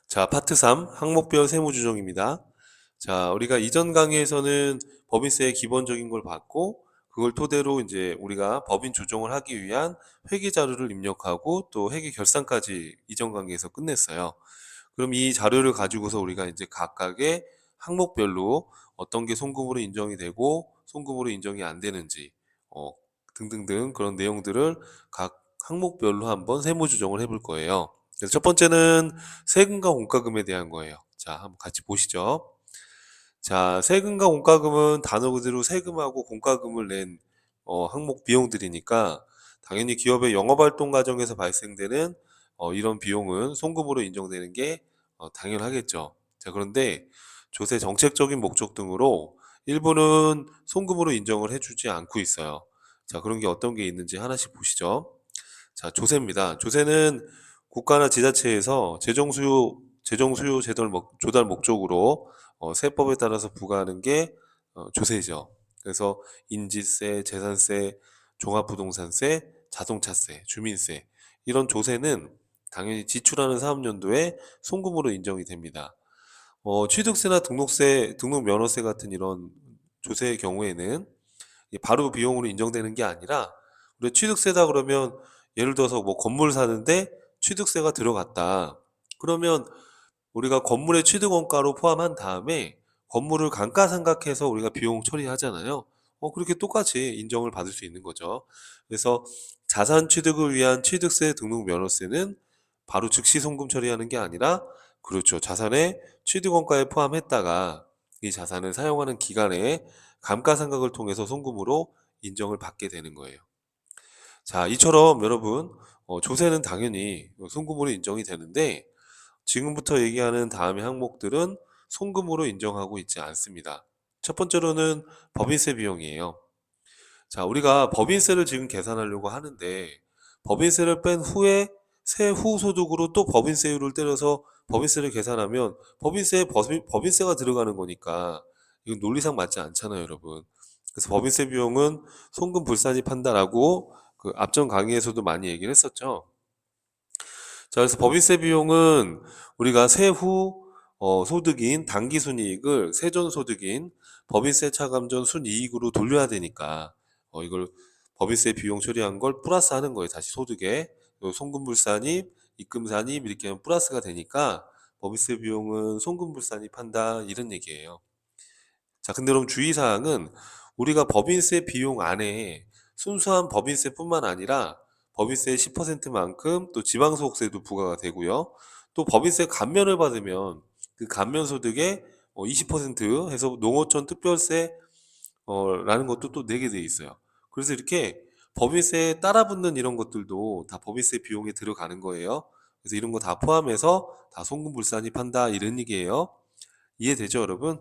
자, 파트 3 항목별 세무조정입니다. 자, 우리가 이전 강의에서는 법인세의 기본적인 걸 봤고, 그걸 토대로 이제 우리가 법인 조정을 하기 위한 회계 자료를 입력하고 또 회계 결산까지 이전 강의에서 끝냈어요. 그럼 이 자료를 가지고서 우리가 이제 각각의 항목별로 어떤 게 송금으로 인정이 되고 송금으로 인정이 안 되는지 어, 등등등 그런 내용들을 각 항목별로 한번 세무조정을 해볼 거예요. 그래서 첫 번째는 세금과 공과금에 대한 거예요. 자, 한번 같이 보시죠. 자, 세금과 공과금은 단어 그대로 세금하고 공과금을 낸 항목 비용들이니까 당연히 기업의 영업활동 과정에서 발생되는 이런 비용은 송금으로 인정되는 게 당연하겠죠. 자, 그런데 조세 정책적인 목적 등으로 일부는 송금으로 인정을 해주지 않고 있어요. 자, 그런 게 어떤 게 있는지 하나씩 보시죠. 자, 조세입니다. 조세는 국가나 지자체에서 재정 수요 조달 목적으로 세법에 따라서 부과하는 게 조세죠. 그래서 인지세, 재산세, 종합부동산세, 자동차세, 주민세 이런 조세는 당연히 지출하는 사업연도에 송금으로 인정이 됩니다. 취득세나 등록세, 등록면허세 같은 이런 조세의 경우에는 바로 비용으로 인정되는 게 아니라 우리 취득세다 그러면 예를 들어서 뭐 건물 사는데 취득세가 들어갔다. 그러면 우리가 건물의 취득원가로 포함한 다음에 건물을 감가상각해서 우리가 비용 처리하잖아요. 그렇게 똑같이 인정을 받을 수 있는 거죠. 그래서 자산 취득을 위한 취득세 등록 면허세는 바로 즉시 송금 처리하는 게 아니라 그렇죠. 자산의 취득원가에 포함했다가 이 자산을 사용하는 기간에 감가상각을 통해서 송금으로 인정을 받게 되는 거예요. 자, 이처럼 여러분 조세는 당연히 송금으로 인정이 되는데 지금부터 얘기하는 다음의 항목들은 송금으로 인정하고 있지 않습니다. 첫 번째로는 법인세 비용이에요. 자, 우리가 법인세를 지금 계산하려고 하는데 법인세를 뺀 후에 세후 소득으로 또 법인세율을 때려서 법인세를 계산하면 법인세가 들어가는 거니까 이건 논리상 맞지 않잖아요, 여러분. 그래서 법인세 비용은 송금 불산입한다라고 그 앞전 강의에서도 많이 얘기를 했었죠. 자, 그래서 법인세 비용은 우리가 세후 소득인 당기순이익을 세전소득인 법인세 차감 전 순이익으로 돌려야 되니까 이걸 법인세 비용 처리한 걸 플러스하는 거예요. 다시 소득에 송금불산입, 입금산입 이렇게 하면 플러스가 되니까 법인세 비용은 송금불산입한다 이런 얘기예요. 자, 근데 그럼 주의사항은 우리가 법인세 비용 안에 순수한 법인세뿐만 아니라 법인세 10%만큼 또 지방소득세도 부과가 되고요. 또 법인세 감면을 받으면 그 감면 소득의 20% 해서 농어촌 특별세 라는 것도 또 내게 돼 있어요. 그래서 이렇게 법인세에 따라 붙는 이런 것들도 다 법인세 비용에 들어가는 거예요. 그래서 이런 거 다 포함해서 다 송금불산입한다 이런 얘기예요. 이해되죠, 여러분?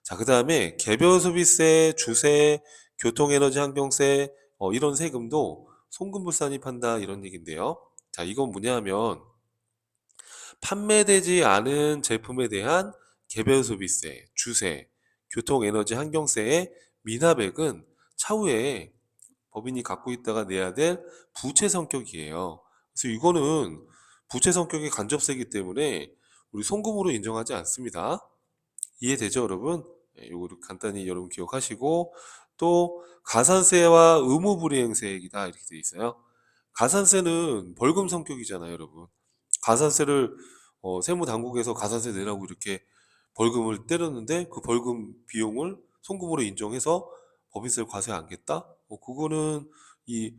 자, 그 다음에 개별 소비세, 주세, 교통에너지 환경세 이런 세금도 송금불산입한다 이런 얘기인데요. 자, 이건 뭐냐 하면 판매되지 않은 제품에 대한 개별 소비세, 주세, 교통에너지 환경세의 미납액은 차후에 법인이 갖고 있다가 내야 될 부채 성격이에요. 그래서 이거는 부채 성격의 간접세이기 때문에 우리 송금으로 인정하지 않습니다. 이해되죠, 여러분? 요거를 간단히 여러분 기억하시고 또 가산세와 의무불이행세액이다 이렇게 돼 있어요. 가산세는 벌금 성격이잖아요, 여러분. 가산세를 세무당국에서 가산세 내라고 이렇게 벌금을 때렸는데 그 벌금 비용을 송금으로 인정해서 법인세를 과세 안겠다? 그거는 이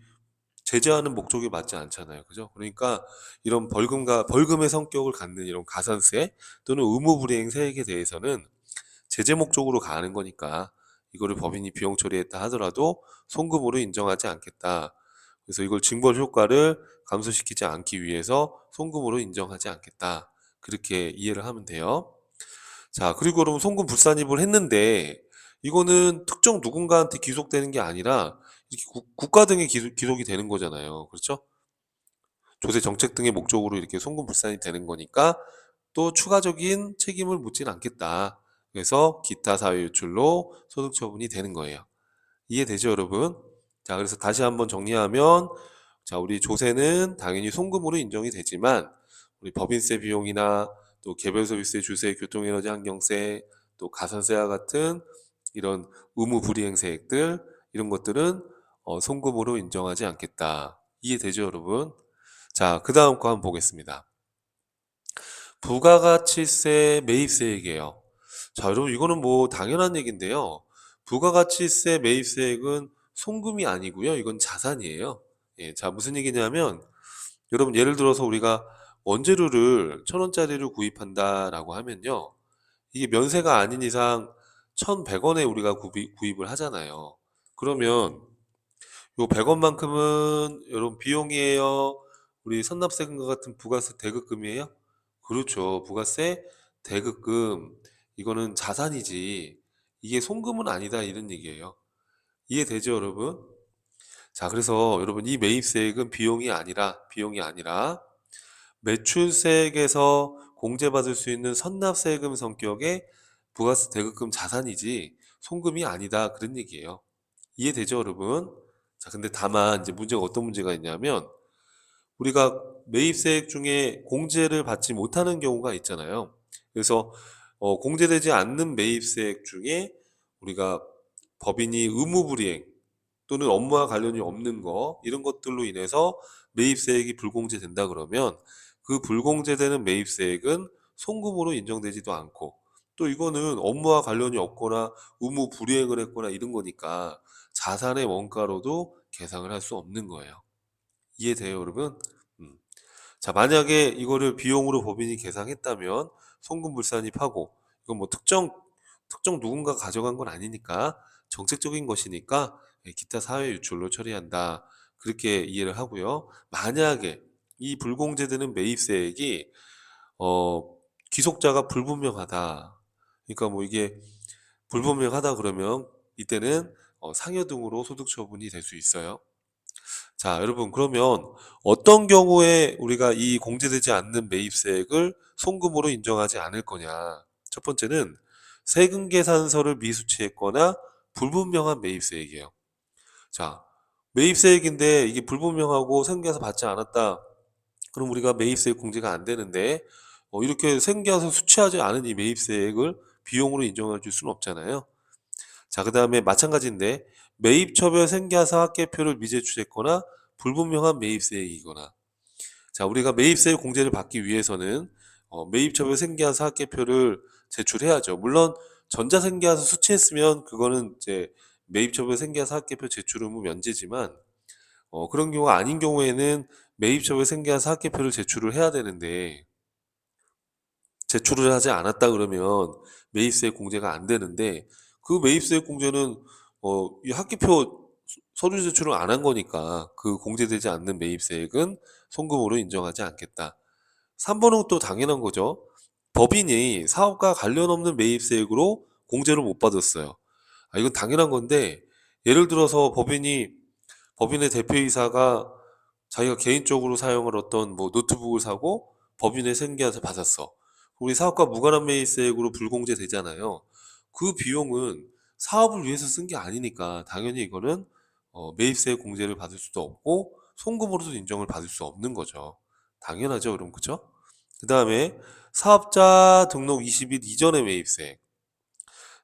제재하는 목적에 맞지 않잖아요. 그죠? 그러니까 이런 벌금의 성격을 갖는 이런 가산세 또는 의무불이행 세액에 대해서는 제재 목적으로 가는 거니까 이거를 법인이 비용 처리했다 하더라도 송금으로 인정하지 않겠다. 그래서 이걸 징벌 효과를 감소시키지 않기 위해서 송금으로 인정하지 않겠다. 그렇게 이해를 하면 돼요. 자, 그리고 그럼 송금 불산입을 했는데 이거는 특정 누군가한테 기속되는 게 아니라 이렇게 국가 등에 기속이 되는 거잖아요. 그렇죠? 조세 정책 등의 목적으로 이렇게 송금 불산이 되는 거니까 또 추가적인 책임을 묻지는 않겠다. 그래서 기타 사회 유출로 소득 처분이 되는 거예요. 이해되죠, 여러분? 자, 그래서 다시 한번 정리하면 자, 우리 조세는 당연히 송금으로 인정이 되지만 우리 법인세 비용이나 또 개별 서비스의 주세, 교통에너지 환경세, 또 가산세와 같은 이런 의무 불이행세액들 이런 것들은 송금으로 인정하지 않겠다. 이해되죠, 여러분? 자, 그 다음 거 한번 보겠습니다. 부가가치세 매입세액이에요. 자, 여러분 이거는 뭐 당연한 얘기인데요. 부가가치세 매입세액은 송금이 아니고요. 이건 자산이에요. 예, 자, 무슨 얘기냐면 여러분 예를 들어서 우리가 원재료를 1,000원짜리를 구입한다라고 하면요. 이게 면세가 아닌 이상 1,100원에 우리가 구입을 하잖아요. 그러면 요 100원만큼은 여러분 비용이에요. 우리 선납세금과 같은 부가세 대급금이에요? 그렇죠. 부가세 대급금. 이거는 자산이지. 이게 송금은 아니다 이런 얘기예요. 이해되죠, 여러분? 자, 그래서 여러분 이 매입세액은 비용이 아니라 매출세액에서 공제받을 수 있는 선납세금 성격의 부가세 대급금 자산이지 송금이 아니다 그런 얘기예요. 이해되죠, 여러분? 자, 근데 다만 이제 문제가 어떤 문제가 있냐면 우리가 매입세액 중에 공제를 받지 못하는 경우가 있잖아요. 그래서 공제되지 않는 매입세액 중에 우리가 법인이 의무불이행 또는 업무와 관련이 없는 거 이런 것들로 인해서 매입세액이 불공제된다 그러면 그 불공제되는 매입세액은 송금으로 인정되지도 않고 또 이거는 업무와 관련이 없거나 의무 불이행을 했거나 이런 거니까 자산의 원가로도 계상을 할 수 없는 거예요. 이해돼요, 여러분? 음. 자, 만약에 이거를 비용으로 법인이 계상했다면 송금불산입하고 이건 뭐 특정 누군가 가져간 건 아니니까 정책적인 것이니까 기타 사회 유출로 처리한다. 그렇게 이해를 하고요. 만약에 이 불공제되는 매입세액이 어, 귀속자가 불분명하다. 그러니까 뭐 이게 불분명하다 그러면 이때는 상여 등으로 소득 처분이 될 수 있어요. 자, 여러분, 그러면 어떤 경우에 우리가 이 공제되지 않는 매입세액을 송금으로 인정하지 않을 거냐? 첫 번째는 세금 계산서를 미수치했거나 불분명한 매입세액이에요. 자, 매입세액인데 이게 불분명하고 세금 계산 받지 않았다. 그럼 우리가 매입세액 공제가 안 되는데 이렇게 세금 계산 수취하지 않은 이 매입세액을 비용으로 인정해 줄 수는 없잖아요. 자, 그 다음에 마찬가지인데 매입처별 생계하사 합계표를 미제출했거나 불분명한 매입세액이거나 자, 우리가 매입세액 공제를 받기 위해서는 매입처별 생계하사 합계표를 제출해야죠. 물론 전자생계하사 수취했으면 그거는 이제 매입처별 생계하사 합계표 제출 의무 면제지만 그런 경우가 아닌 경우에는 매입처별 생계하사 합계표를 제출을 해야 되는데 제출을 하지 않았다 그러면 매입세액 공제가 안 되는데 그 매입세액 공제는 이 합계표 서류 제출을 안 한 거니까 그 공제되지 않는 매입세액은 송금으로 인정하지 않겠다. 3번은 또 당연한 거죠. 법인이 사업과 관련 없는 매입세액으로 공제를 못 받았어요. 아, 이건 당연한 건데 예를 들어서 법인의 대표이사가 자기가 개인적으로 사용할 어떤 뭐 노트북을 사고 법인의 생계에서 받았어. 우리 사업과 무관한 매입세액으로 불공제 되잖아요. 그 비용은 사업을 위해서 쓴 게 아니니까 당연히 이거는 매입세액 공제를 받을 수도 없고 송금으로도 인정을 받을 수 없는 거죠. 당연하죠, 그럼 그죠? 그 다음에 사업자 등록 20일 이전의 매입세액.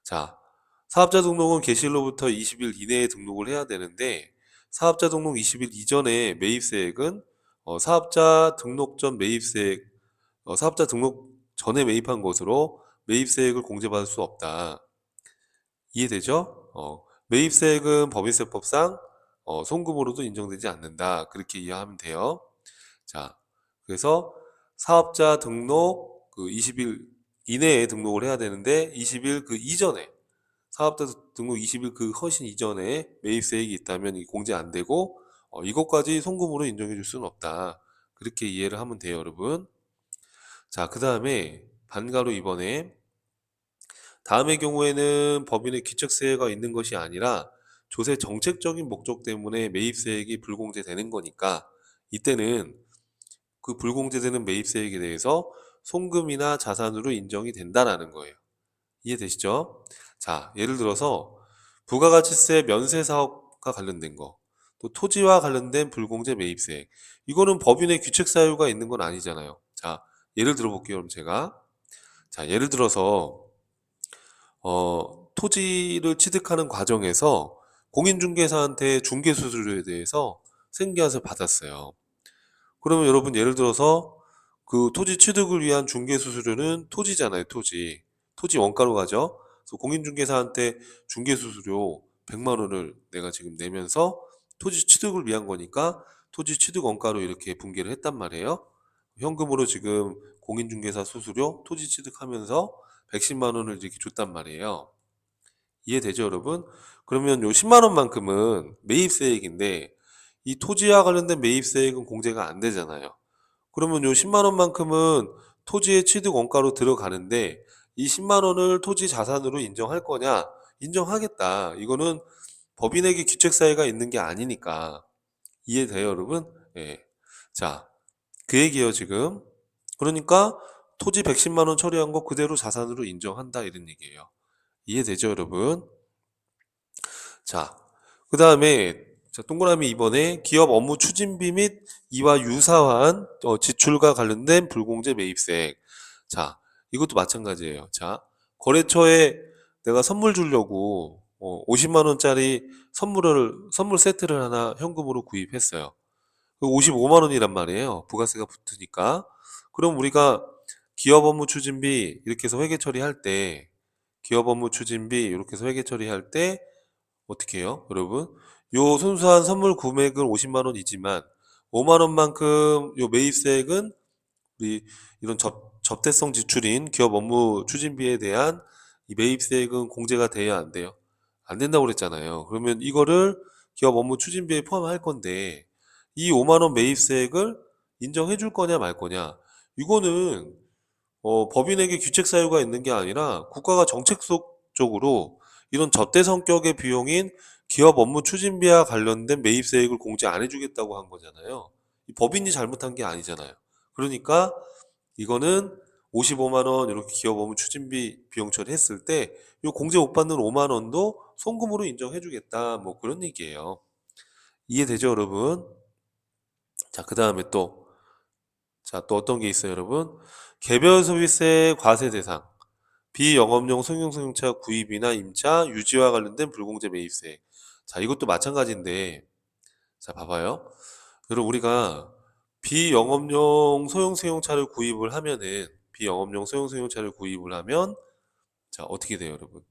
자, 사업자 등록은 개시일로부터 20일 이내에 등록을 해야 되는데 사업자 등록 20일 이전에 매입세액은 사업자 등록 전 매입세액, 사업자 등록 전에 매입한 것으로 매입세액을 공제받을 수 없다. 이해되죠? 매입세액은 법인세법상 송금으로도 인정되지 않는다. 그렇게 이해하면 돼요. 자, 그래서 사업자 등록 그 20일 이내에 등록을 해야 되는데 20일 그 이전에 사업자 등록 20일 그 훨씬 이전에 매입세액이 있다면 이 공제 안 되고 이것까지 송금으로 인정해 줄 수는 없다. 그렇게 이해를 하면 돼요, 여러분. 자, 그 다음에 반가로 이번에 다음의 경우에는 법인의 귀책세가 있는 것이 아니라 조세 정책적인 목적 때문에 매입세액이 불공제되는 거니까 이때는 그 불공제되는 매입세액에 대해서 송금이나 자산으로 인정이 된다라는 거예요. 이해되시죠? 자, 예를 들어서 부가가치세 면세 사업과 관련된 거, 또 토지와 관련된 불공제 매입세액. 이거는 법인의 규책 사유가 있는 건 아니잖아요. 자, 예를 들어 볼게요, 그럼 제가. 자, 예를 들어서 토지를 취득하는 과정에서 공인중개사한테 중개수수료에 대해서 생계화를 받았어요. 그러면 여러분 예를 들어서 그 토지 취득을 위한 중개수수료는 토지잖아요, 토지. 토지 원가로 가죠. 그래서 공인중개사한테 중개수수료 100만 원을 내가 지금 내면서 토지 취득을 위한 거니까 토지 취득 원가로 이렇게 분개를 했단 말이에요. 현금으로 지금 공인중개사 수수료 토지 취득하면서 110만 원을 이렇게 줬단 말이에요. 이해되죠, 여러분? 그러면 요 10만 원만큼은 매입세액인데 이 토지와 관련된 매입세액은 공제가 안 되잖아요. 그러면 요 10만 원만큼은 토지의 취득 원가로 들어가는데 이 10만 원을 토지 자산으로 인정할 거냐? 인정하겠다. 이거는 법인에게 귀책사유가 있는 게 아니니까. 이해돼요, 여러분? 예. 자, 그 얘기예요, 지금. 그러니까 토지 110만 원 처리한 거 그대로 자산으로 인정한다 이런 얘기예요. 이해되죠, 여러분? 자, 그 다음에 동그라미 2번에 기업 업무 추진비 및 이와 유사한 지출과 관련된 불공제 매입세액. 자, 이것도 마찬가지예요. 자, 거래처에 내가 선물 주려고 50만 원짜리 선물 세트를 하나 현금으로 구입했어요. 55만 원이란 말이에요. 부가세가 붙으니까. 그럼 우리가 기업 업무 추진비 이렇게 해서 회계 처리할 때 기업 업무 추진비 이렇게 해서 회계 처리할 때 어떻게 해요, 여러분? 요 순수한 선물 구매액은 50만 원이지만 5만 원만큼 요 매입세액은 우리 이런 접대성 지출인 기업 업무 추진비에 대한 이 매입세액은 공제가 돼야 안 돼요? 안 된다고 그랬잖아요. 그러면 이거를 기업 업무 추진비에 포함할 건데 이 5만 원 매입세액을 인정해 줄 거냐 말 거냐? 이거는 법인에게 규책 사유가 있는 게 아니라 국가가 정책적으로 이런 접대 성격의 비용인 기업 업무 추진비와 관련된 매입세액을 공제 안 해주겠다고 한 거잖아요. 이 법인이 잘못한 게 아니잖아요. 그러니까 이거는 55만 원 이렇게 기업 업무 추진비 비용 처리했을 때 이 공제 못 받는 5만 원도 송금으로 인정해주겠다. 뭐 그런 얘기예요. 이해되죠, 여러분? 자, 그 다음에 또 어떤 게 있어요, 여러분? 개별 소비세 과세 대상. 비영업용 승용차 구입이나 임차, 유지와 관련된 불공제 매입세. 자, 이것도 마찬가지인데, 자, 봐봐요. 여러분, 우리가 비영업용 소형승용차를 구입을 하면은, 비영업용 소형승용차를 구입을 하면, 자, 어떻게 돼요, 여러분?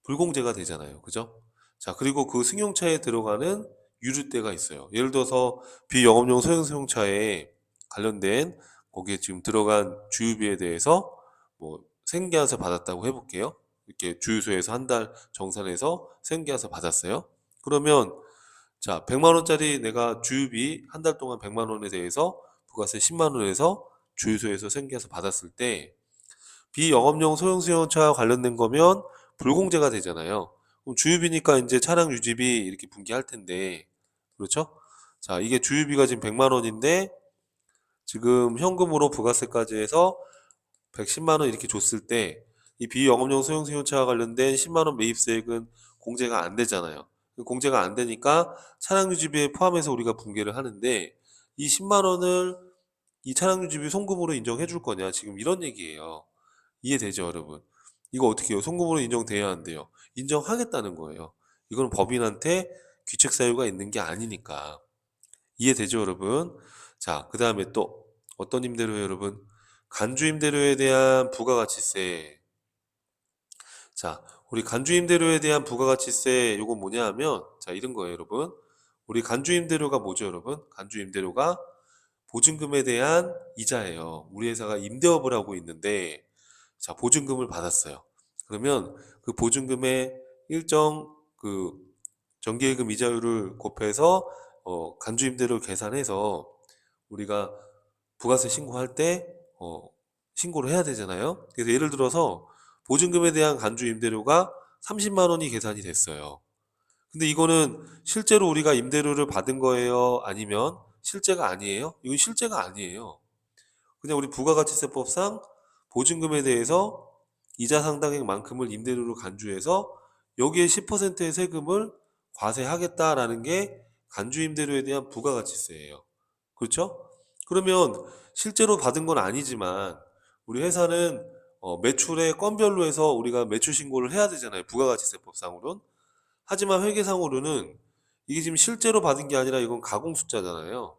불공제가 되잖아요. 그죠? 자, 그리고 그 승용차에 들어가는 유류대가 있어요. 예를 들어서 비영업용 소형승용차에 관련된 거기에 지금 들어간 주유비에 대해서 뭐 생계화세 받았다고 해볼게요. 이렇게 주유소에서 한 달 정산해서 생계화세 받았어요. 그러면 자, 100만 원짜리 내가 주유비 한 달 동안 100만 원에 대해서 부가세 10만 원에서 주유소에서 생계화세 받았을 때 비영업용 소형수용차와 관련된 거면 불공제가 되잖아요. 그럼 주유비니까 이제 차량 유지비 이렇게 분기할 텐데, 그렇죠? 자, 이게 주유비가 지금 100만 원인데, 지금 현금으로 부가세까지 해서 110만 원 이렇게 줬을 때, 이 비영업용 소형수용차와 관련된 10만 원 매입세액은 공제가 안 되잖아요. 공제가 안 되니까 차량 유지비에 포함해서 우리가 분개를 하는데, 이 10만 원을 이 차량 유지비 송금으로 인정해 줄 거냐? 지금 이런 얘기예요. 이해되죠, 여러분? 이거 어떻게 해요? 송금으로 인정돼야 안 돼요? 인정하겠다는 거예요. 이건 법인한테 귀책 사유가 있는 게 아니니까. 이해되죠, 여러분? 자, 그 다음에 또 어떤 임대료예요, 여러분? 간주 임대료에 대한 부가가치세. 자, 우리 간주 임대료에 대한 부가가치세 요거 뭐냐 하면 자, 이런 거예요, 여러분. 우리 간주 임대료가 뭐죠, 여러분? 간주 임대료가 보증금에 대한 이자예요. 우리 회사가 임대업을 하고 있는데 자, 보증금을 받았어요. 그러면 그 보증금의 일정 그 정기예금 이자율을 곱해서 간주임대료 계산해서 우리가 부가세 신고할 때 신고를 해야 되잖아요. 그래서 예를 들어서 보증금에 대한 간주임대료가 30만 원이 계산이 됐어요. 근데 이거는 실제로 우리가 임대료를 받은 거예요? 아니면 실제가 아니에요? 이건 실제가 아니에요. 그냥 우리 부가가치세법상 보증금에 대해서 이자 상당액만큼을 임대료로 간주해서 여기에 10%의 세금을 과세하겠다라는 게 간주 임대료에 대한 부가가치세예요. 그렇죠? 그러면 실제로 받은 건 아니지만 우리 회사는 매출의 건별로 해서 우리가 매출 신고를 해야 되잖아요, 부가가치세법상으로는. 하지만 회계상으로는 이게 지금 실제로 받은 게 아니라 이건 가공 숫자잖아요.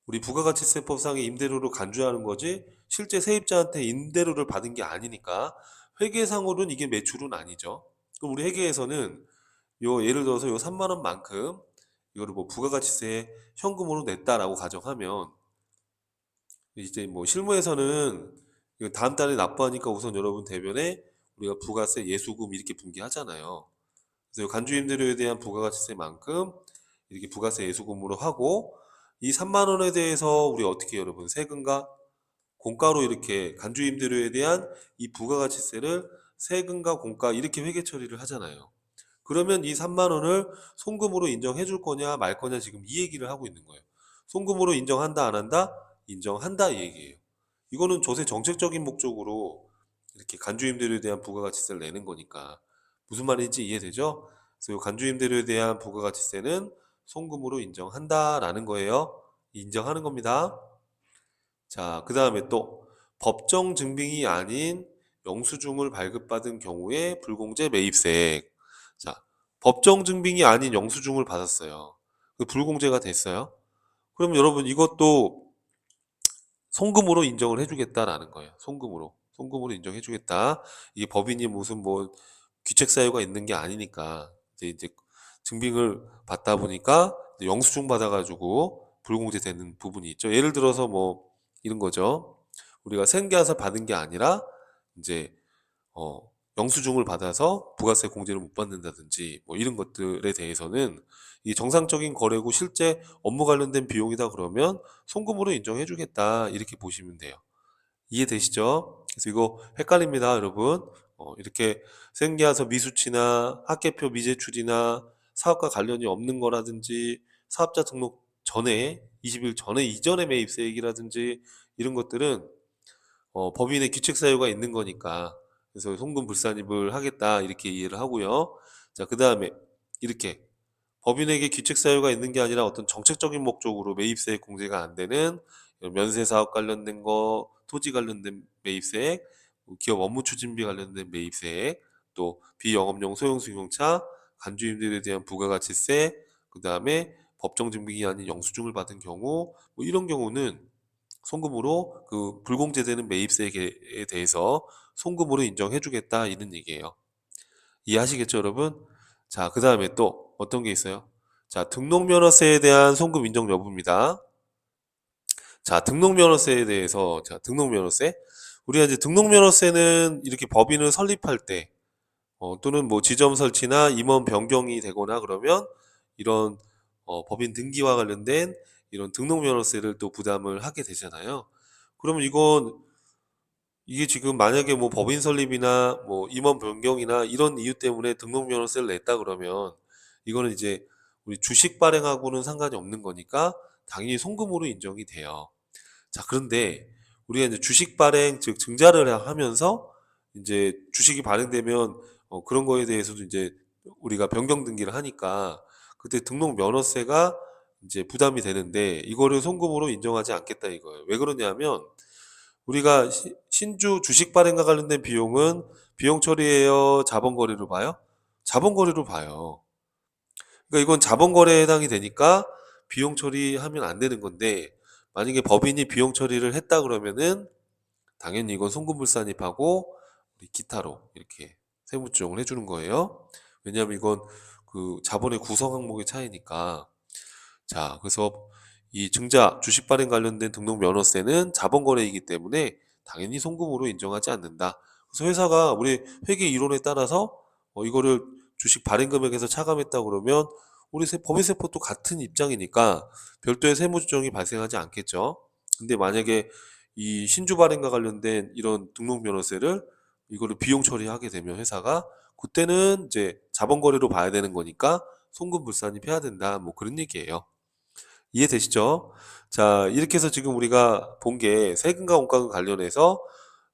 우리 부가가치세법상의 임대료로 간주하는 거지 실제 세입자한테 임대료를 받은 게 아니니까 회계상으로는 이게 매출은 아니죠. 그럼 우리 회계에서는 요 예를 들어서 요 3만 원만큼 이거를 뭐 부가가치세 현금으로 냈다라고 가정하면 이제 뭐 실무에서는 이거 다음 달에 납부하니까 우선 여러분 대변에 우리가 부가세 예수금 이렇게 분기하잖아요. 그래서 요 간주임대료에 대한 부가가치세만큼 이렇게 부가세 예수금으로 하고 이 3만 원에 대해서 우리 어떻게 여러분 세금과 공가로 이렇게 간주임대료에 대한 이 부가가치세를 세금과 공가 이렇게 회계 처리를 하잖아요. 그러면 이 3만 원을 송금으로 인정해 줄 거냐 말 거냐 지금 이 얘기를 하고 있는 거예요. 송금으로 인정한다 안 한다? 인정한다 이 얘기예요. 이거는 조세 정책적인 목적으로 이렇게 간주임대료에 대한 부가가치세를 내는 거니까 무슨 말인지 이해되죠? 그래서 이 간주임대료에 대한 부가가치세는 송금으로 인정한다라는 거예요. 인정하는 겁니다. 자, 그 다음에 또 법정 증빙이 아닌 영수증을 발급받은 경우에 불공제 매입세액. 자, 법정 증빙이 아닌 영수증을 받았어요. 그 불공제가 됐어요. 그럼 여러분 이것도 송금으로 인정을 해주겠다라는 거예요. 송금으로 인정해주겠다. 이게 법인이 무슨 뭐 귀책 사유가 있는 게 아니니까 이제 증빙을 받다 보니까 이제 영수증 받아가지고 불공제 되는 부분이 있죠. 예를 들어서 뭐 이런 거죠. 우리가 생계화서 받은 게 아니라 이제 어, 영수증을 받아서 부가세 공제를 못 받는다든지 뭐 이런 것들에 대해서는 이 정상적인 거래고 실제 업무 관련된 비용이다 그러면 송금으로 인정해주겠다 이렇게 보시면 돼요. 이해되시죠? 그래서 이거 헷갈립니다, 여러분. 이렇게 생계화서 미수치나 학계표 미제출이나 사업과 관련이 없는 거라든지 사업자 등록 전에 20일 전에 이전의 매입세액이라든지 이런 것들은 법인의 규책 사유가 있는 거니까 그래서 송금 불산입을 하겠다 이렇게 이해를 하고요. 자, 그 다음에 이렇게 법인에게 규책 사유가 있는 게 아니라 어떤 정책적인 목적으로 매입세액 공제가 안 되는 면세 사업 관련된 거, 토지 관련된 매입세액, 기업 업무 추진비 관련된 매입세액, 또 비영업용 소형 승용차, 간주임들에 대한 부가가치세, 그 다음에 법정 증빙이 아닌 영수증을 받은 경우, 뭐 이런 경우는 송금으로 그 불공제되는 매입세액에 대해서 송금으로 인정해주겠다 이런 얘기예요. 이해하시겠죠, 여러분? 자, 그 다음에 또 어떤 게 있어요? 자, 등록면허세에 대한 송금 인정 여부입니다. 자, 등록면허세에 대해서, 자, 등록면허세. 우리가 이제 등록면허세는 이렇게 법인을 설립할 때, 또는 뭐 지점 설치나 임원 변경이 되거나 그러면 이런 법인 등기와 관련된 이런 등록면허세를 또 부담을 하게 되잖아요. 그러면 이게 지금 만약에 뭐 법인 설립이나 뭐 임원 변경이나 이런 이유 때문에 등록면허세를 냈다 그러면 이거는 이제 우리 주식 발행하고는 상관이 없는 거니까 당연히 송금으로 인정이 돼요. 자, 그런데 우리가 이제 주식 발행, 즉 증자를 하면서 이제 주식이 발행되면 그런 거에 대해서도 이제 우리가 변경 등기를 하니까 그때 등록 면허세가 이제 부담이 되는데 이거를 송금으로 인정하지 않겠다 이거예요. 왜 그러냐면 우리가 신주 주식 발행과 관련된 비용은 비용 처리예요, 자본 거래로 봐요? 자본 거래로 봐요. 그러니까 이건 자본 거래에 해당이 되니까 비용 처리하면 안 되는 건데 만약에 법인이 비용 처리를 했다 그러면은 당연히 이건 송금불산입하고 우리 기타로 이렇게 세무조정을 해주는 거예요. 왜냐하면 이건 그 자본의 구성 항목의 차이니까. 자, 그래서 이 증자 주식 발행 관련된 등록 면허세는 자본 거래이기 때문에 당연히 송금으로 인정하지 않는다. 그래서 회사가 우리 회계 이론에 따라서 이거를 주식 발행 금액에서 차감했다 그러면 우리 법인세법도 같은 입장이니까 별도의 세무조정이 발생하지 않겠죠. 근데 만약에 이 신주 발행과 관련된 이런 등록 면허세를 이거를 비용 처리하게 되면 회사가 그때는 이제 자본 거래로 봐야 되는 거니까 송금 불산입 해야 된다. 뭐 그런 얘기예요. 이해되시죠? 자, 이렇게 해서 지금 우리가 본 게 세금과 원가금 관련해서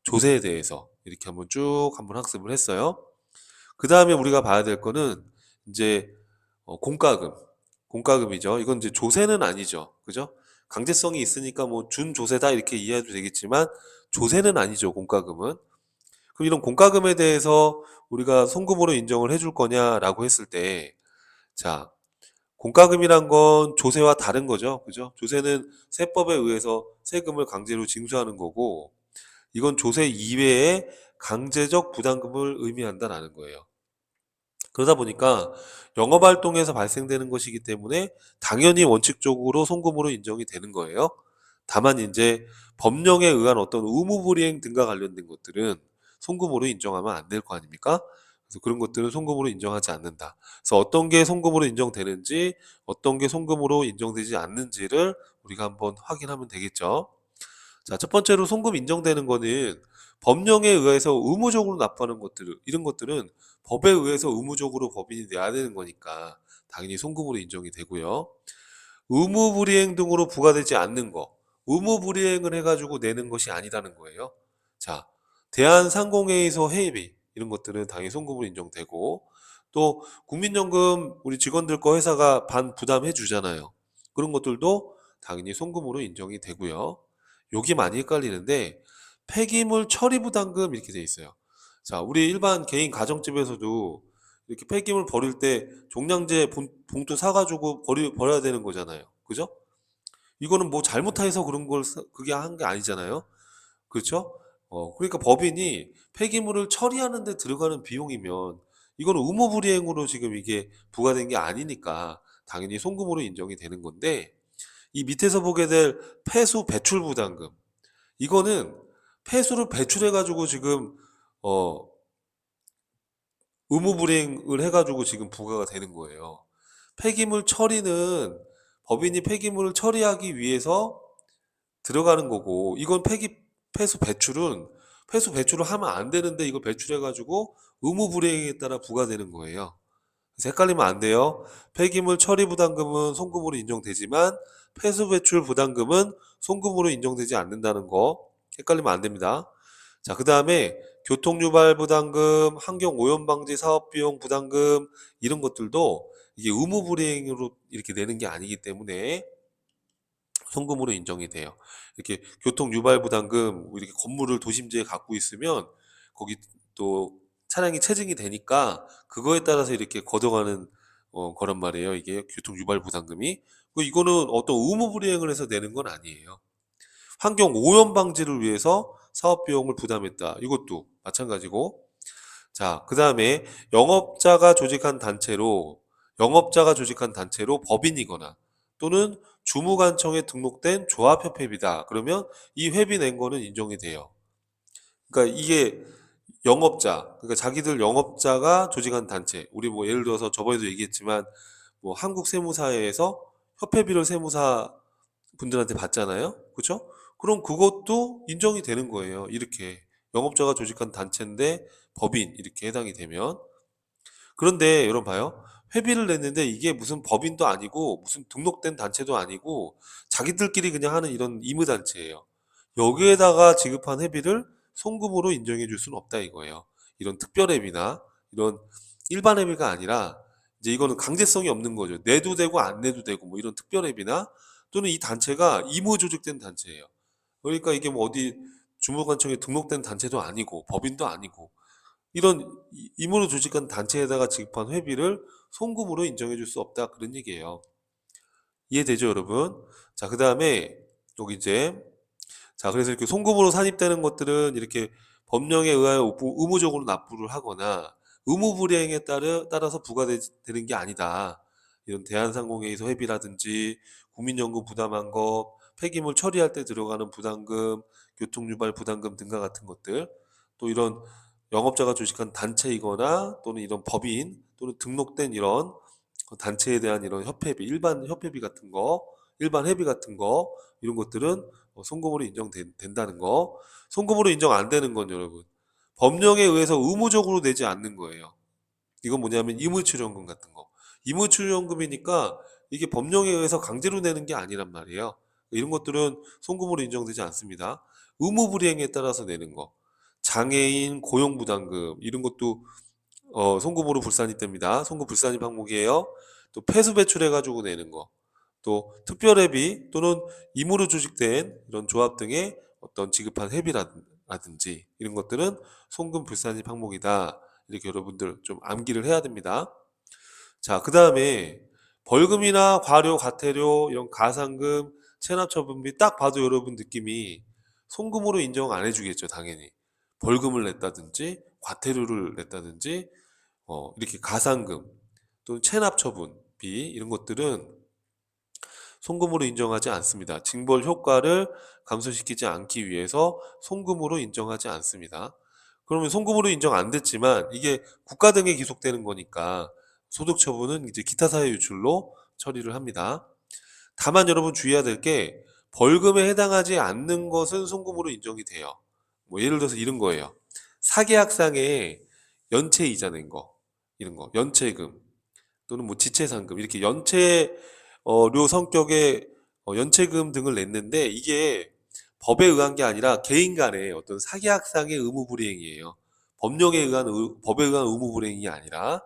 조세에 대해서 이렇게 한번 학습을 했어요. 그 다음에 우리가 봐야 될 거는 이제 공과금, 공과금이죠. 이건 이제 조세는 아니죠. 그죠? 강제성이 있으니까 뭐 준조세다 이렇게 이해해도 되겠지만 조세는 아니죠, 공과금은. 그럼 이런 공과금에 대해서 우리가 송금으로 인정을 해줄 거냐라고 했을 때, 자, 공과금이란 건 조세와 다른 거죠. 그죠? 조세는 세법에 의해서 세금을 강제로 징수하는 거고, 이건 조세 이외의 강제적 부담금을 의미한다라는 거예요. 그러다 보니까 영업활동에서 발생되는 것이기 때문에 당연히 원칙적으로 송금으로 인정이 되는 거예요. 다만 이제 법령에 의한 어떤 의무불이행 등과 관련된 것들은 송금으로 인정하면 안 될 거 아닙니까? 그래서 그런 것들은 송금으로 인정하지 않는다. 그래서 어떤 게 송금으로 인정되는지, 어떤 게 송금으로 인정되지 않는지를 우리가 한번 확인하면 되겠죠. 자, 첫 번째로 송금 인정되는 거는 법령에 의해서 의무적으로 납부하는 것들, 이런 것들은 법에 의해서 의무적으로 법인이 내야 되는 거니까 당연히 송금으로 인정이 되고요. 의무불이행 등으로 부과되지 않는 거, 의무불이행을 해가지고 내는 것이 아니라는 거예요. 자, 대한상공회의소 회의비 이런 것들은 당연히 송금으로 인정되고, 또 국민연금 우리 직원들 거 회사가 반 부담해 주잖아요. 그런 것들도 당연히 송금으로 인정이 되고요. 여기 많이 헷갈리는데 폐기물 처리 부담금 이렇게 돼 있어요. 자, 우리 일반 개인 가정집에서도 이렇게 폐기물 버릴 때 종량제 봉투 사가지고 버려야 되는 거잖아요. 그죠? 이거는 뭐 잘못해서 그런 걸 그게 한 게 아니잖아요. 그렇죠? 그러니까 법인이 폐기물을 처리하는 데 들어가는 비용이면 이거는 의무불이행으로 지금 이게 부과된 게 아니니까 당연히 송금으로 인정이 되는 건데, 이 밑에서 보게 될 폐수 배출 부담금, 이거는 폐수를 배출해 가지고 지금 어 의무불이행을 해 가지고 지금 부과가 되는 거예요. 폐기물 처리는 법인이 폐기물을 처리하기 위해서 들어가는 거고, 이건 폐수 배출을 하면 안 되는데 이거 배출해 가지고 의무불이행에 따라 부과되는 거예요. 그래서 헷갈리면 안 돼요. 폐기물 처리 부담금은 송금으로 인정되지만 폐수 배출 부담금은 송금으로 인정되지 않는다는 거 헷갈리면 안 됩니다. 자, 그다음에 교통유발 부담금, 환경 오염 방지 사업 비용 부담금 이런 것들도 이게 의무 불이행으로 이렇게 내는 게 아니기 때문에 송금으로 인정이 돼요. 이렇게 교통 유발 부담금, 이렇게 건물을 도심지에 갖고 있으면 거기 또 차량이 체증이 되니까 그거에 따라서 이렇게 걷어가는 거란 말이에요. 이게 교통 유발 부담금이. 이거는 어떤 의무 불이행을 해서 내는 건 아니에요. 환경 오염 방지를 위해서 사업 비용을 부담했다. 이것도 마찬가지고. 자, 그다음에 영업자가 조직한 단체로 법인이거나 또는 주무관청에 등록된 조합협회비다. 그러면 이 회비 낸 거는 인정이 돼요. 그러니까 이게 그러니까 자기들 영업자가 조직한 단체. 우리 뭐 예를 들어서 저번에도 얘기했지만 뭐 한국세무사회에서 협회비를 세무사 분들한테 받잖아요. 그죠? 그럼 그것도 인정이 되는 거예요. 이렇게 영업자가 조직한 단체인데 법인 이렇게 해당이 되면. 그런데 여러분 봐요. 회비를 냈는데 이게 무슨 법인도 아니고 무슨 등록된 단체도 아니고 자기들끼리 그냥 하는 이런 임의단체예요. 여기에다가 지급한 회비를 송금으로 인정해 줄 수는 없다 이거예요. 이런 특별회비나 이런 일반 회비가 아니라 이제 이거는 강제성이 없는 거죠. 내도 되고 안 내도 되고 뭐 이런 특별회비나 또는 이 단체가 임의 조직된 단체예요. 그러니까 이게 뭐 어디 주무관청에 등록된 단체도 아니고 법인도 아니고 이런 임의로 조직한 단체에다가 지급한 회비를 송금으로 인정해 줄 수 없다 그런 얘기예요. 이해되죠, 여러분? 자, 그다음에 여기 이제 그래서 이렇게 송금으로 산입되는 것들은 이렇게 법령에 의하여 의무적으로 납부를 하거나 의무불이행에 따라서 부과되는 게 아니다. 이런 대한상공회의소 회비라든지 국민연금 부담한 거, 폐기물 처리할 때 들어가는 부담금, 교통유발 부담금 등과 같은 것들, 또 이런 영업자가 조직한 단체이거나 또는 이런 법인 또는 등록된 이런 단체에 대한 이런 협회비, 일반 협회비 같은 거, 일반 회비 같은 거 이런 것들은 송금으로 인정된다는 거. 송금으로 인정 안 되는 건 여러분 법령에 의해서 의무적으로 내지 않는 거예요. 이건 뭐냐면 의무출연금 같은 거. 의무출연금이니까 이게 법령에 의해서 강제로 내는 게 아니란 말이에요. 이런 것들은 송금으로 인정되지 않습니다. 의무불이행에 따라서 내는 거. 장애인 고용부담금 이런 것도 송금으로 불산입됩니다. 송금 불산입 항목이에요. 또 폐수 배출해 가지고 내는 거. 또 특별회비 또는 임으로 조직된 이런 조합 등의 어떤 지급한 회비라든지 이런 것들은 송금 불산입 항목이다. 이렇게 여러분들 좀 암기를 해야 됩니다. 자, 그 다음에 벌금이나 과료, 과태료, 이런 가산금, 체납처분비 딱 봐도 여러분 느낌이 송금으로 인정 안 해주겠죠, 당연히. 벌금을 냈다든지, 과태료를 냈다든지, 이렇게 가산금 또는 체납처분비 이런 것들은 송금으로 인정하지 않습니다. 징벌 효과를 감소시키지 않기 위해서 송금으로 인정하지 않습니다. 그러면 송금으로 인정 안 됐지만 이게 국가 등에 기속되는 거니까 소득 처분은 이제 기타 사유 유출로 처리를 합니다. 다만 여러분 주의해야 될 게 벌금에 해당하지 않는 것은 송금으로 인정이 돼요. 뭐 예를 들어서 이런 거예요. 사계약상에 연체 이자 낸 거, 이런 거, 연체금 또는 뭐 지체상금 이렇게 연체료 성격의 연체금 등을 냈는데 이게 법에 의한 게 아니라 개인 간의 어떤 사계약상의 의무불이행이에요. 법에 의한 의무불이행이 아니라.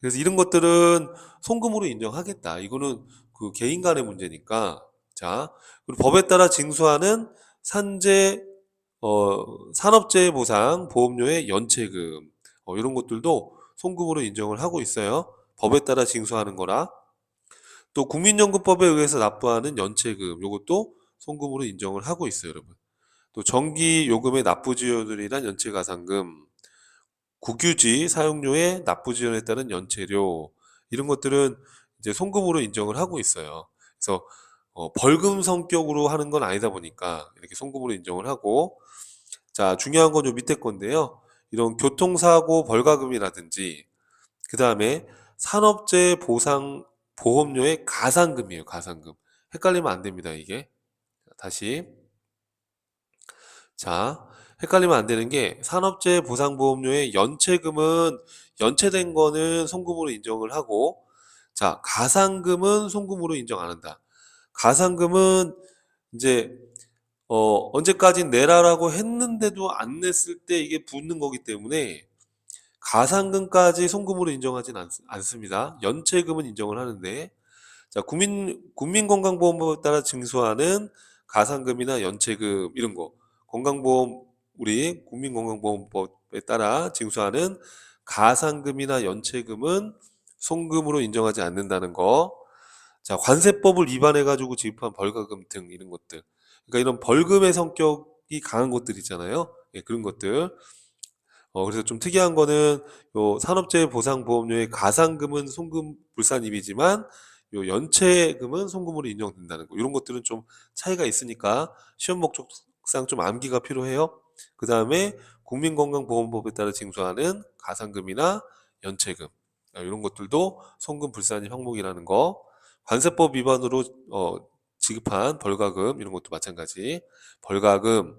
그래서 이런 것들은 송금으로 인정하겠다. 이거는 그 개인 간의 문제니까. 자, 그리고 법에 따라 징수하는 산재, 산업재해 보상, 보험료의 연체금, 이런 것들도 송금으로 인정을 하고 있어요. 법에 따라 징수하는 거라. 또 국민연금법에 의해서 납부하는 연체금, 요것도 송금으로 인정을 하고 있어요, 여러분. 또 전기 요금의 납부지효들이란 연체가산금, 국유지 사용료의 납부지연에 따른 연체료 이런 것들은 이제 송금으로 인정을 하고 있어요. 그래서 벌금 성격으로 하는 건 아니다 보니까 이렇게 송금으로 인정을 하고 자 중요한 건 요 밑에 건데요. 이런 교통사고 벌가금이라든지 그 다음에 산업재해 보상 보험료의 가산금이에요. 가산금 헷갈리면 안 됩니다. 이게 다시 자, 헷갈리면 안 되는 게 산업재해 보상보험료의 연체금은 연체된 거는 송금으로 인정을 하고 자, 가산금은 송금으로 인정 안 한다. 가산금은 이제 언제까진 내라라고 했는데도 안 냈을 때 이게 붙는 거기 때문에 가산금까지 송금으로 인정하진 않습니다. 연체금은 인정을 하는데 자, 국민건강보험법에 따라 징수하는 가산금이나 연체금 이런 거 건강보험 우리 국민건강보험법에 따라 징수하는 가산금이나 연체금은 송금으로 인정하지 않는다는 거. 자, 관세법을 위반해 가지고 지급한 벌가금 등 이런 것들. 그러니까 이런 벌금의 성격이 강한 것들 있잖아요. 예, 그런 것들. 그래서 좀 특이한 거는 요 산업재해 보상보험료의 가산금은 송금 불산입이지만 요 연체금은 송금으로 인정된다는 거. 이런 것들은 좀 차이가 있으니까 시험 목적상 좀 암기가 필요해요. 그 다음에 국민건강보험법에 따라 징수하는 가산금이나 연체금 이런 것들도 송금 불산입 항목이라는 거. 관세법 위반으로 지급한 벌가금 이런 것도 마찬가지. 벌가금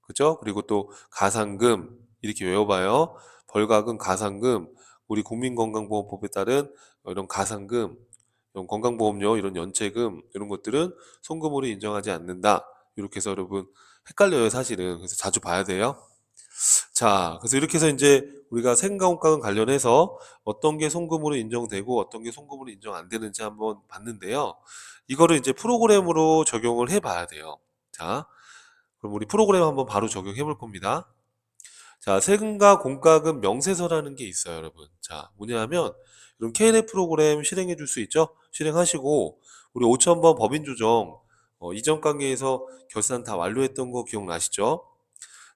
그죠? 그리고 또 가산금 이렇게 외워봐요. 벌가금, 가산금, 우리 국민건강보험법에 따른 이런 가산금, 이런 건강보험료, 이런 연체금 이런 것들은 송금으로 인정하지 않는다. 이렇게 해서 여러분 헷갈려요, 사실은. 그래서 자주 봐야 돼요. 자, 그래서 이렇게 해서 이제 우리가 세금과원가금 관련해서 어떤 게 송금으로 인정되고 어떤 게 송금으로 인정 안 되는지 한번 봤는데요. 이거를 이제 프로그램으로 적용을 해 봐야 돼요. 자, 그럼 우리 프로그램 한번 바로 적용해 볼 겁니다. 자, 세금과 공과금 명세서라는 게 있어요, 여러분. 자, 뭐냐면 이런 K&F 프로그램 실행해 줄 수 있죠? 실행하시고 우리 5,000번 법인 조정 이전 강의에서 결산 다 완료했던 거 기억나시죠?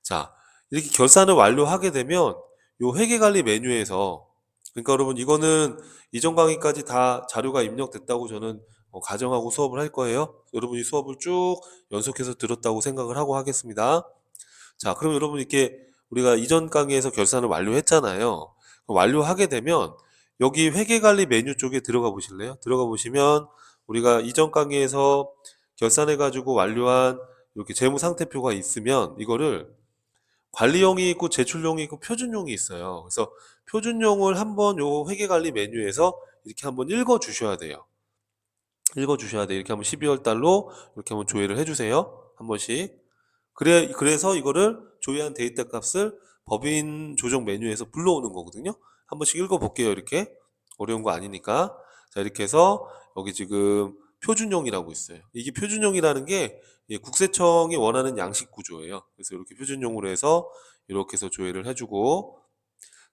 자, 이렇게 결산을 완료하게 되면 요 회계관리 메뉴에서 그러니까 여러분 이거는 이전 강의까지 다 자료가 입력됐다고 저는 가정하고 수업을 할 거예요. 여러분이 수업을 쭉 연속해서 들었다고 생각을 하고 하겠습니다. 자, 그럼 여러분 이렇게 우리가 이전 강의에서 결산을 완료했잖아요. 완료하게 되면 여기 회계관리 메뉴 쪽에 들어가 보실래요? 들어가 보시면 우리가 이전 강의에서 결산해가지고 완료한 이렇게 재무상태표가 있으면 이거를 관리용이 있고 제출용이 있고 표준용이 있어요. 그래서 표준용을 한번 요 회계관리 메뉴에서 이렇게 한번 읽어 주셔야 돼요. 읽어 주셔야 돼요. 이렇게 한번 12월 달로 이렇게 한번 조회를 해주세요. 한 번씩. 그래서 이거를 조회한 데이터 값을 법인 조정 메뉴에서 불러오는 거거든요. 한 번씩 읽어볼게요. 이렇게 어려운 거 아니니까. 자, 이렇게 해서 여기 지금 표준형이라고 있어요. 이게 표준형이라는 게 국세청이 원하는 양식 구조예요. 그래서 이렇게 표준형으로 해서 이렇게 해서 조회를 해주고,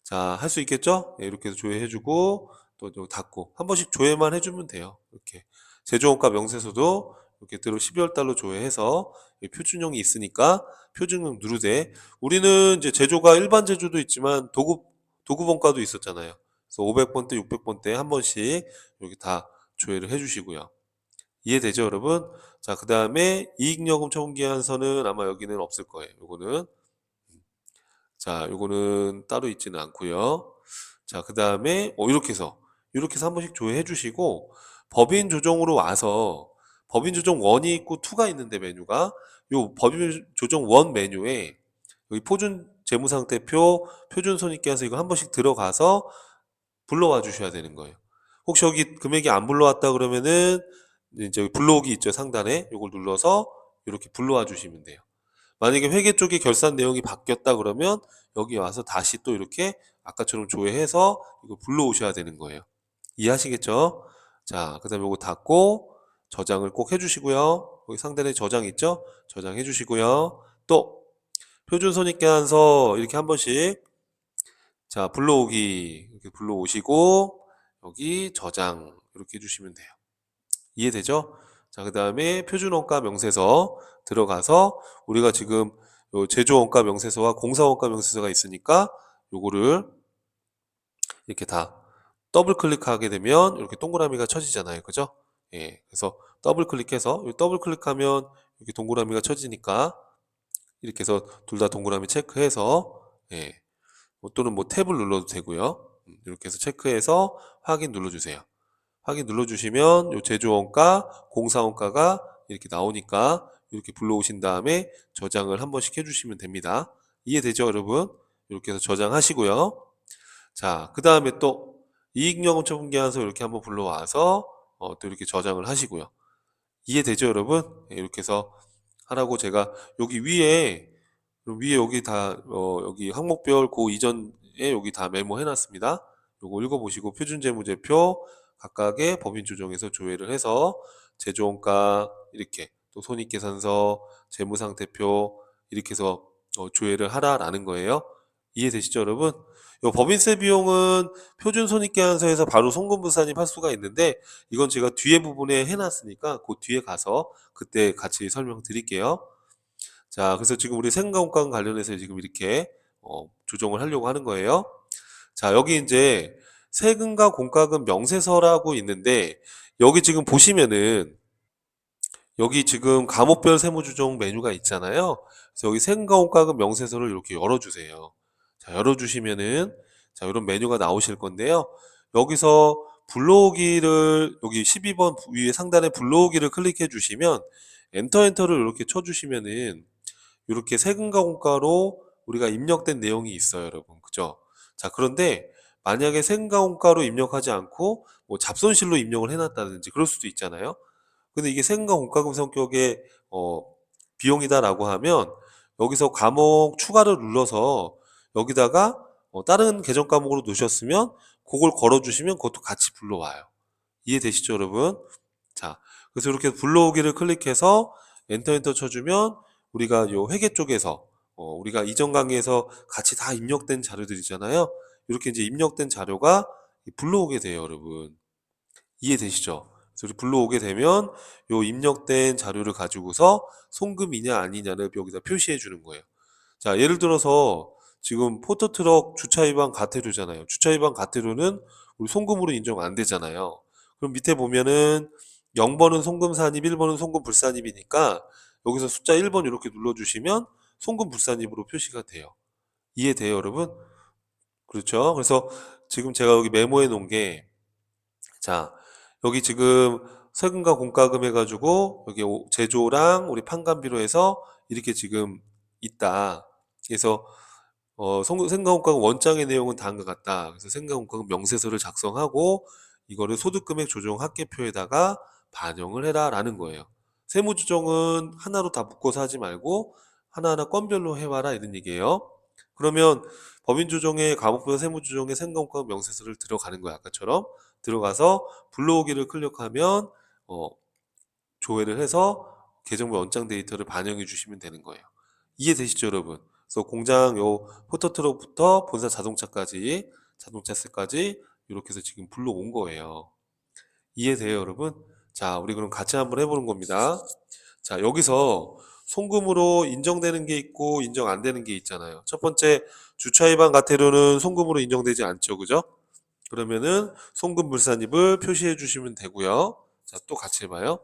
자, 할 수 있겠죠? 예, 이렇게 해서 조회해주고 또 닫고 한 번씩 조회만 해주면 돼요. 이렇게 제조원가 명세서도 이렇게 들어 12월 달로 조회해서 표준형이 있으니까 표준형 누르되, 우리는 이제 제조가 일반 제조도 있지만 도급원가도 있었잖아요. 그래서 500번대, 600번대 한 번씩 이렇게 다 조회를 해주시고요. 이해되죠, 여러분? 자, 그 다음에 이익여금 처분기한서는 아마 여기는 없을 거예요. 요거는. 자, 요거는 따로 있지는 않고요. 자, 그 다음에 이렇게 해서 한 번씩 조회해 주시고, 법인 조정으로 와서 법인 조정 1이 있고 2가 있는데, 메뉴가 요 법인 조정 1 메뉴에 여기 표준 재무상태표, 표준 손익계산서 이거 한 번씩 들어가서 불러와 주셔야 되는 거예요. 혹시 여기 금액이 안 불러왔다 그러면은 이제 여기 불러오기 있죠, 상단에. 요걸 눌러서 이렇게 불러와 주시면 돼요. 만약에 회계 쪽에 결산 내용이 바뀌었다 그러면 여기 와서 다시 또 이렇게 아까처럼 조회해서 이거 불러오셔야 되는 거예요. 이해하시겠죠? 자, 그 다음에 이거 닫고 저장을 꼭 해주시고요. 여기 상단에 저장 있죠? 저장해 주시고요. 또 표준손익계산서 이렇게 한 번씩, 자, 불러오기 이렇게 불러오시고 여기 저장 이렇게 해주시면 돼요. 이해되죠? 자, 그 다음에 표준원가 명세서 들어가서 우리가 지금 요 제조원가 명세서와 공사원가 명세서가 있으니까 요거를 이렇게 다 더블 클릭하게 되면 이렇게 동그라미가 쳐지잖아요. 그죠? 예. 그래서 더블 클릭해서 더블 클릭하면 이렇게 동그라미가 쳐지니까 이렇게 해서 둘 다 동그라미 체크해서, 예. 또는 뭐 탭을 눌러도 되고요. 이렇게 해서 체크해서 확인 눌러주세요. 확인 눌러주시면 요 제조원가, 공사원가가 이렇게 나오니까 이렇게 불러오신 다음에 저장을 한 번씩 해주시면 됩니다. 이해되죠, 여러분? 이렇게 해서 저장하시고요. 자, 그 다음에 또 이익여금처분계산서 이렇게 한번 불러와서 또 이렇게 저장을 하시고요. 이해되죠, 여러분? 네, 이렇게 해서 하라고 제가 여기 위에 여기 다 여기 항목별 그 이전에 여기 다 메모해 놨습니다. 요거 읽어보시고 표준재무제표 각각의 법인 조정에서 조회를 해서 제조원가 이렇게 또 손익계산서 재무상태표 이렇게 해서 조회를 하라라는 거예요. 이해되시죠, 여러분? 요 법인세 비용은 표준 손익계산서에서 바로 송금부산입 할 수가 있는데, 이건 제가 뒤에 부분에 해놨으니까 그 뒤에 가서 그때 같이 설명드릴게요. 자, 그래서 지금 우리 생가공과 관련해서 지금 이렇게 조정을 하려고 하는 거예요. 자, 여기 이제 세금과 공과금 명세서라고 있는데, 여기 지금 보시면은 여기 지금 과목별 세무조정 메뉴가 있잖아요. 그래서 여기 세금과 공과금 명세서를 이렇게 열어주세요. 자, 열어주시면은 자, 이런 메뉴가 나오실 건데요. 여기서 불러오기를 여기 12번 위에 상단에 불러오기를 클릭해 주시면 엔터를 이렇게 쳐주시면은 이렇게 세금과 공과로 우리가 입력된 내용이 있어요, 여러분. 그죠? 자, 그런데 만약에 세금과 공과로 입력하지 않고 뭐 잡손실로 입력을 해놨다든지 그럴 수도 있잖아요. 근데 이게 세금과 공과금 성격의 어, 비용이다라고 하면 여기서 과목 추가를 눌러서 여기다가 다른 계정 과목으로 넣으셨으면 그걸 걸어주시면 그것도 같이 불러와요. 이해되시죠, 여러분? 자, 그래서 이렇게 불러오기를 클릭해서 엔터 쳐주면 우리가 요 회계 쪽에서 우리가 이전 강의에서 같이 다 입력된 자료들이잖아요. 이렇게 이제 입력된 자료가 불러오게 돼요, 여러분. 이해되시죠? 그래서 우리 불러오게 되면 요 입력된 자료를 가지고서 송금이냐 아니냐를 여기다 표시해 주는 거예요. 자, 예를 들어서 지금 포토트럭 주차 위반 과태료잖아요. 주차 위반 과태료는 우리 송금으로 인정 안 되잖아요. 그럼 밑에 보면은 0번은 송금 산입, 1번은 송금 불산입이니까 여기서 숫자 1번 이렇게 눌러주시면 송금 불산입으로 표시가 돼요. 이해돼요, 여러분? 그렇죠? 그래서 지금 제가 여기 메모해 놓은 게, 자, 여기 지금 세금과 공과금 해가지고 여기 제조랑 우리 판관비로 해서 이렇게 지금 있다. 그래서 생가공과금 원장의 내용은 다음과 같다. 그래서 생가공과금 명세서를 작성하고 이거를 소득금액 조정 합계표에다가 반영을 해라라는 거예요. 세무조정은 하나로 다 묶어서 하지 말고 하나하나 건별로 해와라 이런 얘기예요. 그러면 법인조정의 과목별 세무조정의 생가공과금 명세서를 들어가는 거야. 아까처럼 들어가서 불러오기를 클릭하면 조회를 해서 계정별 원장 데이터를 반영해 주시면 되는 거예요. 이해되시죠, 여러분? 그래서 공장 요 포터트럭부터 본사 자동차까지, 자동차세까지 이렇게 해서 지금 불러온 거예요. 이해돼요, 여러분? 자, 우리 그럼 같이 한번 해보는 겁니다. 자, 여기서 송금으로 인정되는 게 있고 인정 안 되는 게 있잖아요. 첫 번째, 주차 위반 과태료는 송금으로 인정되지 않죠, 그죠? 그러면은 송금 불산입을 표시해 주시면 되고요. 자, 또 같이 해봐요.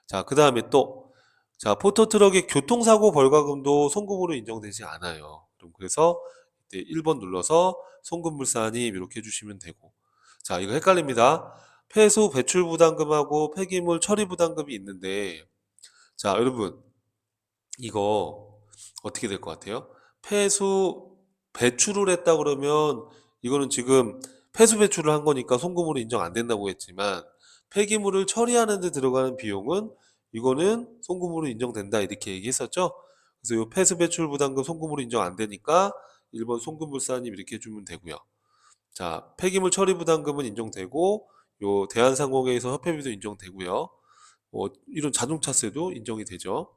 자, 그 다음에 또, 자, 포토트럭의 교통사고 벌과금도 송금으로 인정되지 않아요. 그래서 이때 1번 눌러서 송금 불산입 이렇게 해주시면 되고. 자, 이거 헷갈립니다. 폐수 배출 부담금하고 폐기물 처리 부담금이 있는데, 자, 여러분, 이거 어떻게 될 것 같아요? 폐수 배출을 했다 그러면 이거는 지금 폐수 배출을 한 거니까 송금으로 인정 안 된다고 했지만 폐기물을 처리하는 데 들어가는 비용은 이거는 송금으로 인정된다 이렇게 얘기했었죠. 그래서 이 폐수 배출 부담금 송금으로 인정 안 되니까 1번 송금불사님 이렇게 해주면 되고요. 자, 폐기물 처리 부담금은 인정되고 요 대한상공회에서 협회비도 인정되고요. 이런 자동차세도 인정이 되죠.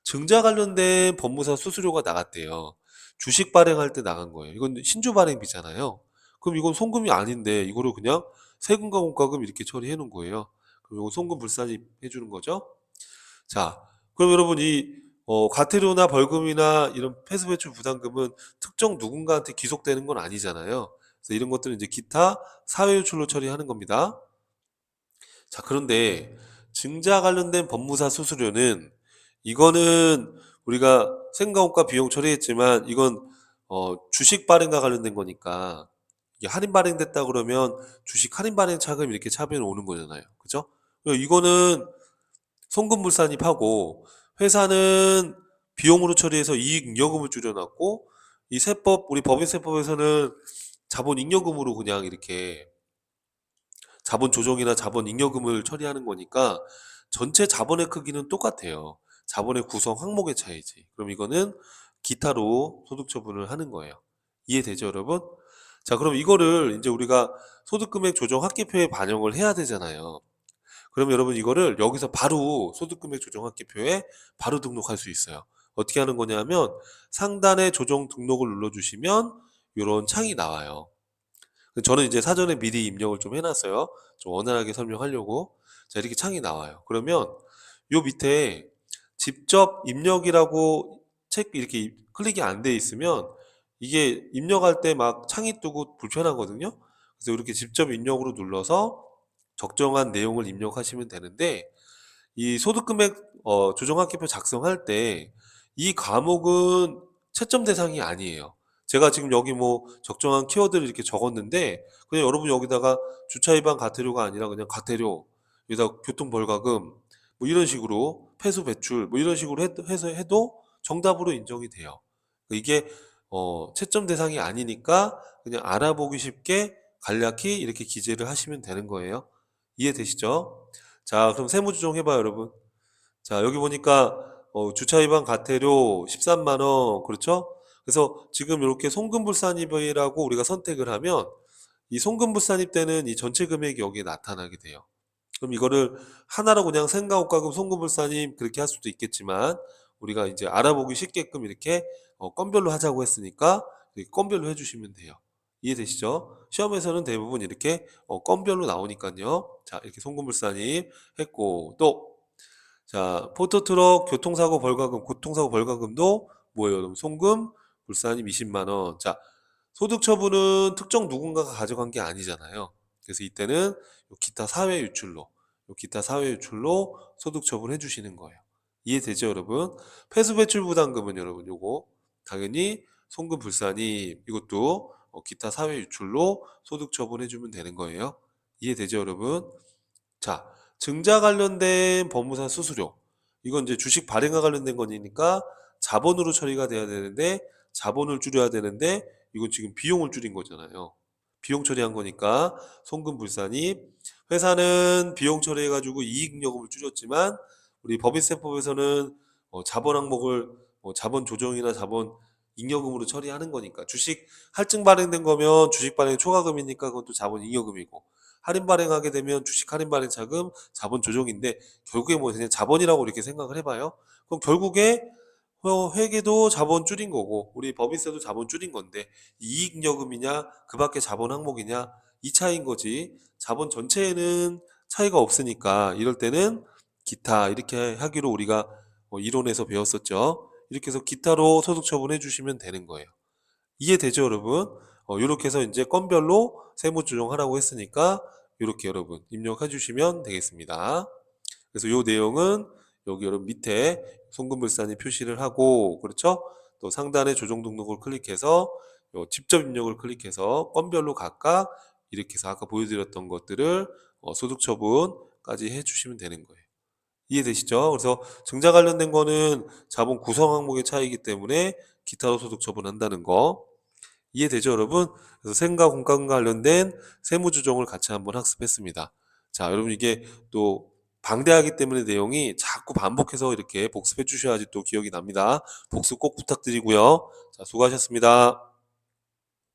증자 관련된 법무사 수수료가 나갔대요. 주식 발행할 때 나간 거예요. 이건 신주 발행비잖아요. 그럼 이건 송금이 아닌데 이거를 그냥 세금과 공과금 이렇게 처리해 놓은 거예요. 그럼 이거 송금 불산입 해주는 거죠. 자, 그럼 여러분 이 과태료나 벌금이나 이런 폐수배출 부담금은 특정 누군가한테 귀속되는 건 아니잖아요. 그래서 이런 것들은 이제 기타 사회유출로 처리하는 겁니다. 자, 그런데 증자 관련된 법무사 수수료는 이거는 우리가 생가원가 비용 처리했지만 이건 주식 발행과 관련된 거니까 이게 할인 발행됐다 그러면 주식 할인 발행 차금 이렇게 차변 오는 거잖아요. 그죠? 이거는 송금불산입하고 회사는 비용으로 처리해서 이익 잉여금을 줄여놨고 이 세법 우리 법인세법에서는 자본 잉여금으로 그냥 이렇게 자본 조정이나 자본 잉여금을 처리하는 거니까 전체 자본의 크기는 똑같아요. 자본의 구성 항목의 차이지. 그럼 이거는 기타로 소득 처분을 하는 거예요. 이해되죠, 여러분? 자, 그럼 이거를 이제 우리가 소득금액 조정 합계표에 반영을 해야 되잖아요. 그럼 여러분 이거를 여기서 바로 소득금액 조정 합계표에 바로 등록할 수 있어요. 어떻게 하는 거냐면 상단에 조정 등록을 눌러주시면 이런 창이 나와요. 저는 이제 사전에 미리 입력을 좀 해놨어요. 좀 원활하게 설명하려고. 자, 이렇게 창이 나와요. 그러면 요 밑에 직접 입력이라고 책 이렇게 클릭이 안 돼 있으면 이게 입력할 때 막 창이 뜨고 불편하거든요. 그래서 이렇게 직접 입력으로 눌러서 적정한 내용을 입력하시면 되는데 이 소득금액 조정합계표 작성할 때 이 과목은 채점 대상이 아니에요. 제가 지금 여기 뭐 적정한 키워드를 이렇게 적었는데 그냥 여러분 여기다가 주차 위반 과태료가 아니라 그냥 과태료 여기다 교통벌과금 뭐 이런 식으로 폐수 배출 뭐 이런 식으로 해서 해도 정답으로 인정이 돼요. 이게 채점 대상이 아니니까 그냥 알아보기 쉽게 간략히 이렇게 기재를 하시면 되는 거예요. 이해되시죠? 자, 그럼 세무조정 해봐요, 여러분. 자, 여기 보니까 주차 위반 과태료 13만 원, 그렇죠? 그래서 지금 이렇게 송금불산입이라고 우리가 선택을 하면 이 송금불산입 때는 이 전체 금액이 여기에 나타나게 돼요. 그럼 이거를 하나로 그냥 생가옥가금 송금불산입 그렇게 할 수도 있겠지만 우리가 이제 알아보기 쉽게끔 이렇게 건별로 하자고 했으니까 이렇게 건별로 해주시면 돼요. 이해되시죠? 시험에서는 대부분 이렇게 건별로 나오니까요. 자, 이렇게 송금불산입 했고 또 자, 포토트럭 교통사고 벌과금, 교통사고 벌과금도 뭐예요? 그럼 송금, 불산입 20만 원. 자, 소득 처분은 특정 누군가가 가져간 게 아니잖아요. 그래서 이때는 요 기타 사회 유출로, 요 기타 사회 유출로 소득 처분해 주시는 거예요. 이해되죠, 여러분? 폐수 배출 부담금은 여러분 요거 당연히 송금 불산입 이것도 기타 사회 유출로 소득 처분해 주면 되는 거예요. 이해되죠, 여러분? 자, 증자 관련된 법무사 수수료. 이건 이제 주식 발행과 관련된 거니까 자본으로 처리가 돼야 되는데 자본을 줄여야 되는데 이건 지금 비용을 줄인 거잖아요. 비용 처리한 거니까 송금불산입. 회사는 비용 처리해가지고 이익잉여금을 줄였지만 우리 법인세법에서는 자본 항목을 자본 조정이나 자본 잉여금으로 처리하는 거니까 주식 할증 발행된 거면 주식 발행 초과금이니까 그것도 자본 잉여금이고 할인 발행하게 되면 주식 할인 발행 차금, 자본 조정인데 결국에 뭐 그냥 자본이라고 이렇게 생각을 해봐요. 그럼 결국에 회계도 자본 줄인 거고 우리 법인세도 자본 줄인 건데 이익여금이냐 그밖에 자본 항목이냐 이 차이인 거지. 자본 전체에는 차이가 없으니까 이럴 때는 기타 이렇게 하기로 우리가 이론에서 배웠었죠. 이렇게 해서 기타로 소득 처분해 주시면 되는 거예요. 이해되죠, 여러분? 이렇게 해서 이제 건별로 세무 조정하라고 했으니까 이렇게 여러분 입력해 주시면 되겠습니다. 그래서 이 내용은 여기 여러분 밑에 송금불산이 표시를 하고 그렇죠? 또 상단에 조정 등록을 클릭해서 요 직접 입력을 클릭해서 건별로 각각 이렇게 해서 아까 보여드렸던 것들을 소득 처분까지 해주시면 되는 거예요. 이해되시죠? 그래서 증자 관련된 거는 자본 구성 항목의 차이이기 때문에 기타로 소득 처분한다는 거 이해되죠, 여러분? 그래서 생과 공과금과 관련된 세무 조정을 같이 한번 학습했습니다. 자, 여러분 이게 또 방대하기 때문에 내용이 자꾸 반복해서 이렇게 복습해 주셔야지 또 기억이 납니다. 복습 꼭 부탁드리고요. 자, 수고하셨습니다.